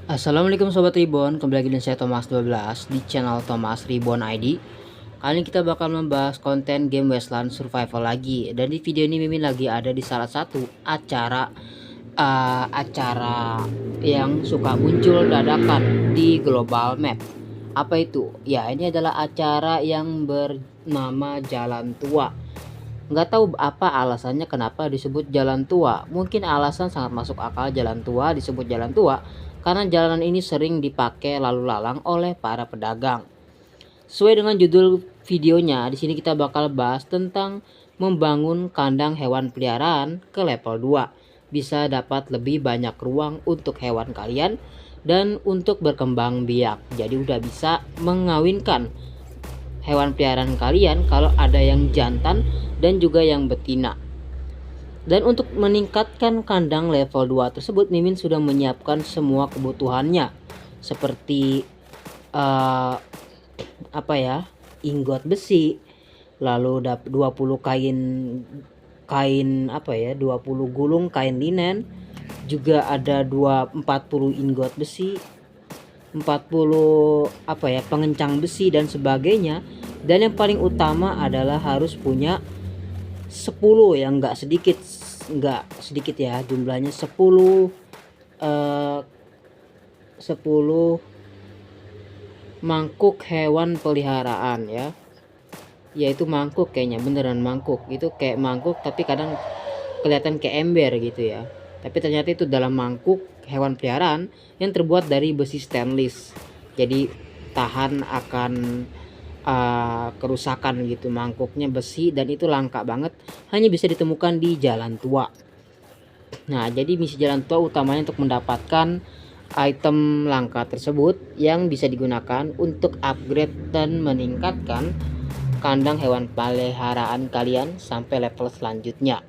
Assalamualaikum Sobat Reborn, kembali lagi dengan saya Thomas 12 di channel Thomas Reborn ID. Kali ini kita bakal membahas konten game Wasteland Survival lagi. Dan di video ini Mimin lagi ada di salah satu acara yang suka muncul dadakan di global map. Apa itu? Ya, ini adalah acara yang bernama Jalan Tua. Nggak tahu apa alasannya kenapa disebut Jalan Tua. Mungkin alasan sangat masuk akal, Jalan Tua disebut Jalan Tua karena jalanan ini sering dipakai lalu lalang oleh para pedagang. Sesuai dengan judul videonya, di sini kita bakal bahas tentang membangun kandang hewan peliharaan ke level 2. Bisa dapat lebih banyak ruang untuk hewan kalian dan untuk berkembang biak. Jadi udah bisa mengawinkan hewan peliharaan kalian kalau ada yang jantan dan juga yang betina. Dan untuk meningkatkan kandang level 2 tersebut, Mimin sudah menyiapkan semua kebutuhannya. Seperti ingot besi, lalu 20 20 gulung kain linen, juga ada 40 ingot besi, 40 pengencang besi dan sebagainya. Dan yang paling utama adalah harus punya 10 yang enggak sedikit ya, jumlahnya 10 mangkuk hewan peliharaan ya. Yaitu mangkuk, kayaknya beneran mangkuk. Itu kayak mangkuk tapi kadang kelihatan kayak ember gitu ya. Tapi ternyata itu dalam mangkuk hewan peliharaan yang terbuat dari besi stainless. Jadi tahan akan kerusakan gitu. Mangkuknya besi dan itu langka banget, hanya bisa ditemukan di Jalan Tua. Nah, jadi misi Jalan Tua utamanya untuk mendapatkan item langka tersebut yang bisa digunakan untuk upgrade dan meningkatkan kandang hewan peliharaan kalian sampai level selanjutnya.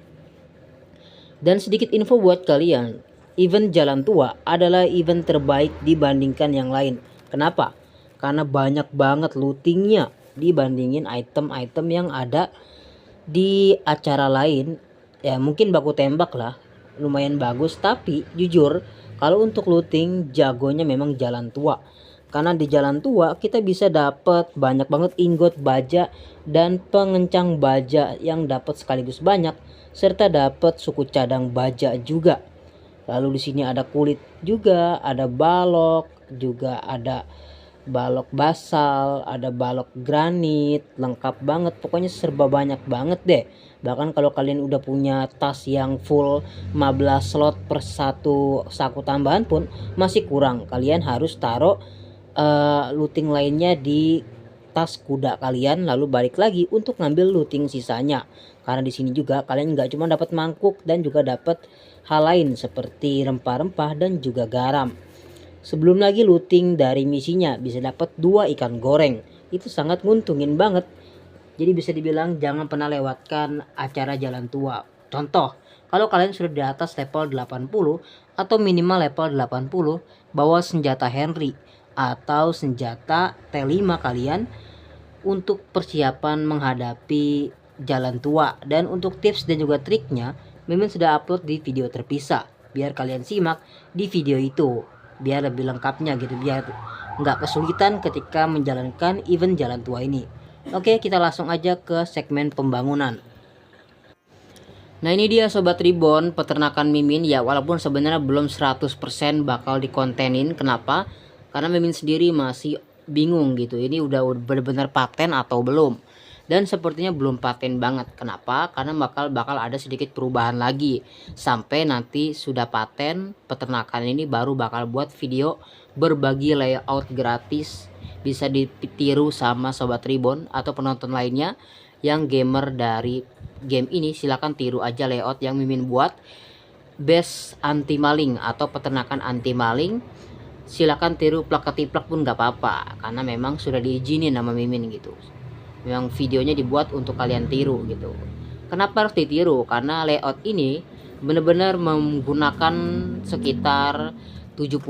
Dan sedikit info buat kalian, event Jalan Tua adalah event terbaik dibandingkan yang lain. Kenapa? Karena banyak banget lootingnya dibandingin item-item yang ada di acara lain. Ya mungkin baku tembak lah, lumayan bagus, tapi jujur kalau untuk looting jagonya memang Jalan Tua. Karena di Jalan Tua kita bisa dapat banyak banget ingot baja dan pengencang baja yang dapat sekaligus banyak, serta dapat suku cadang baja juga. Lalu di sini ada kulit juga, ada balok, juga ada balok basal, ada balok granit, lengkap banget, pokoknya serba banyak banget deh. Bahkan kalau kalian udah punya tas yang full 15 slot per satu saku tambahan pun masih kurang. Kalian harus taruh looting lainnya di tas kuda kalian, lalu balik lagi untuk ngambil looting sisanya. Karena di sini juga kalian nggak cuma dapat mangkuk dan juga dapat hal lain seperti rempah-rempah dan juga garam. Sebelum lagi looting dari misinya bisa dapat 2 ikan goreng. Itu sangat nguntungin banget. Jadi bisa dibilang jangan pernah lewatkan acara Jalan Tua. Contoh, kalau kalian sudah di atas level 80 atau minimal level 80, bawa senjata Henry atau senjata T5 kalian untuk persiapan menghadapi Jalan Tua. Dan untuk tips dan juga triknya, Mimin sudah upload di video terpisah. Biar kalian simak di video itu, biar lebih lengkapnya gitu, biar nggak kesulitan ketika menjalankan event Jalan Tua ini. Oke, kita langsung aja ke segmen pembangunan. Nah, ini dia Sobat Reborn, peternakan Mimin ya, walaupun sebenarnya belum 100% bakal dikontenin. Kenapa? Karena Mimin sendiri masih bingung gitu, ini udah benar-benar paten atau belum. Dan sepertinya belum paten banget. Kenapa? Karena bakal ada sedikit perubahan lagi. Sampai nanti sudah paten peternakan ini baru bakal buat video berbagi layout gratis. Bisa ditiru sama Sobat Reborn atau penonton lainnya yang gamer dari game ini. Silahkan tiru aja layout yang Mimin buat. Base anti maling atau peternakan anti maling. Silahkan tiru plak ketiplak pun gak apa-apa. Karena memang sudah diizinin sama Mimin gitu. Memang videonya dibuat untuk kalian tiru gitu. Kenapa harus ditiru? Karena layout ini benar-benar menggunakan sekitar 70%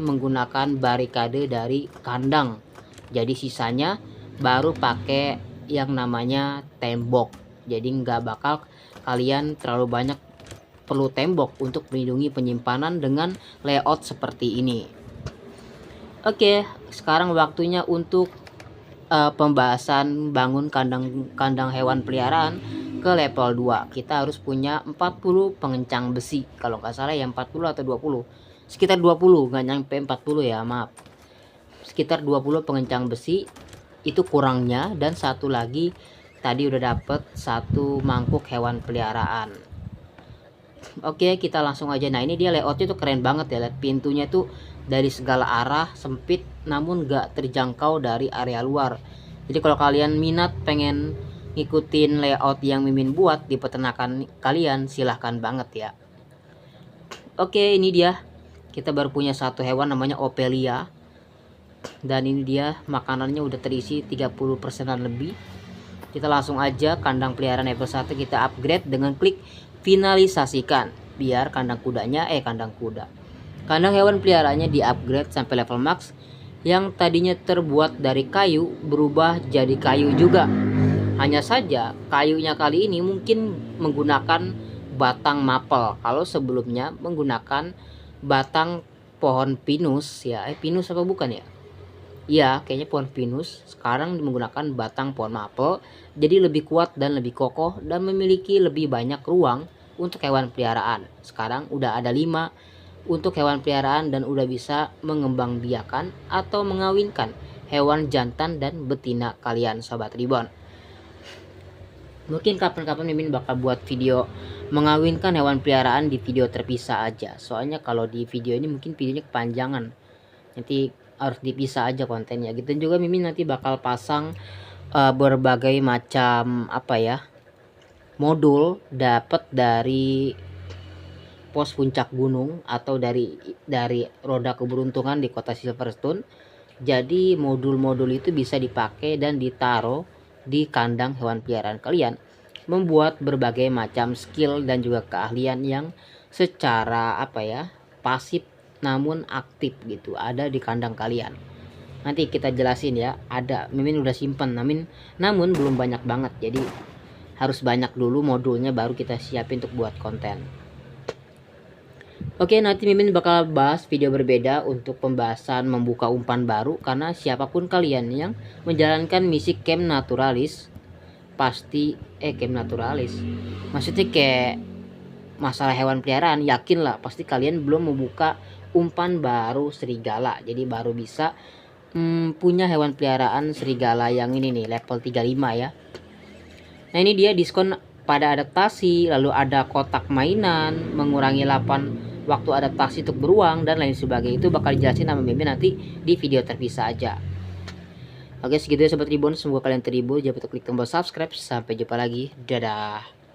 menggunakan barikade dari kandang. Jadi sisanya baru pakai yang namanya tembok. Jadi nggak bakal kalian terlalu banyak perlu tembok untuk melindungi penyimpanan dengan layout seperti ini. Oke, sekarang waktunya untuk pembahasan bangun kandang hewan peliharaan ke level 2. Kita harus punya 40 pengencang besi. Kalau nggak salah ya 40 atau 20. Sekitar 20, nggak nyampe 40 ya, maaf. Sekitar 20 pengencang besi itu kurangnya, dan satu lagi tadi udah dapet satu mangkuk hewan peliharaan. Oke, kita langsung aja. Nah, ini dia layoutnya tuh keren banget ya. Lihat pintunya tuh dari segala arah, sempit namun gak terjangkau dari area luar. Jadi kalau kalian minat pengen ngikutin layout yang Mimin buat di peternakan kalian, silahkan banget ya. Oke, ini dia. Kita baru punya satu hewan namanya Ophelia. Dan ini dia makanannya udah terisi 30%an lebih. Kita langsung aja kandang peliharaan level 1 kita upgrade dengan klik finalisasikan, biar kandang hewan peliharaannya di upgrade sampai level max. Yang tadinya terbuat dari kayu berubah jadi kayu juga. Hanya saja kayunya kali ini mungkin menggunakan batang maple, kalau sebelumnya menggunakan batang pohon pinus ya. Pinus apa bukan ya? Ya, kayaknya pohon pinus. Sekarang menggunakan batang pohon maple, jadi lebih kuat dan lebih kokoh dan memiliki lebih banyak ruang untuk hewan peliharaan. Sekarang udah ada 5 untuk hewan peliharaan dan udah bisa mengembangbiakan atau mengawinkan hewan jantan dan betina kalian, Sobat Reborn. Mungkin kapan-kapan Mimin bakal buat video mengawinkan hewan peliharaan di video terpisah aja. Soalnya kalau di video ini mungkin videonya kepanjangan. Nanti harus dipisah aja kontennya gitu. Dan juga Mimin nanti bakal pasang berbagai macam modul dapat dari pos puncak gunung atau dari roda keberuntungan di kota Silverstone. Jadi modul-modul itu bisa dipakai dan ditaruh di kandang hewan peliharaan kalian, membuat berbagai macam skill dan juga keahlian yang secara pasif namun aktif gitu ada di kandang kalian. Nanti kita jelasin ya. Ada, Mimin udah simpen namun belum banyak banget, jadi harus banyak dulu modulnya baru kita siapin untuk buat konten. Oke, nanti Mimin bakal bahas video berbeda untuk pembahasan membuka umpan baru, karena siapapun kalian yang menjalankan misi camp naturalis pasti camp naturalis maksudnya kayak masalah hewan peliharaan, yakinlah pasti kalian belum membuka umpan baru serigala. Jadi baru bisa punya hewan peliharaan serigala yang ini nih, level 35 ya. Nah, ini dia diskon pada adaptasi, lalu ada kotak mainan, mengurangi 8 waktu adaptasi untuk beruang, dan lain sebagainya. Itu bakal dijelasin sama Mimin nanti di video terpisah aja. Oke, segitu ya Sobat Reborn, semoga kalian terhibur. Jangan lupa klik tombol subscribe. Sampai jumpa lagi, dadah.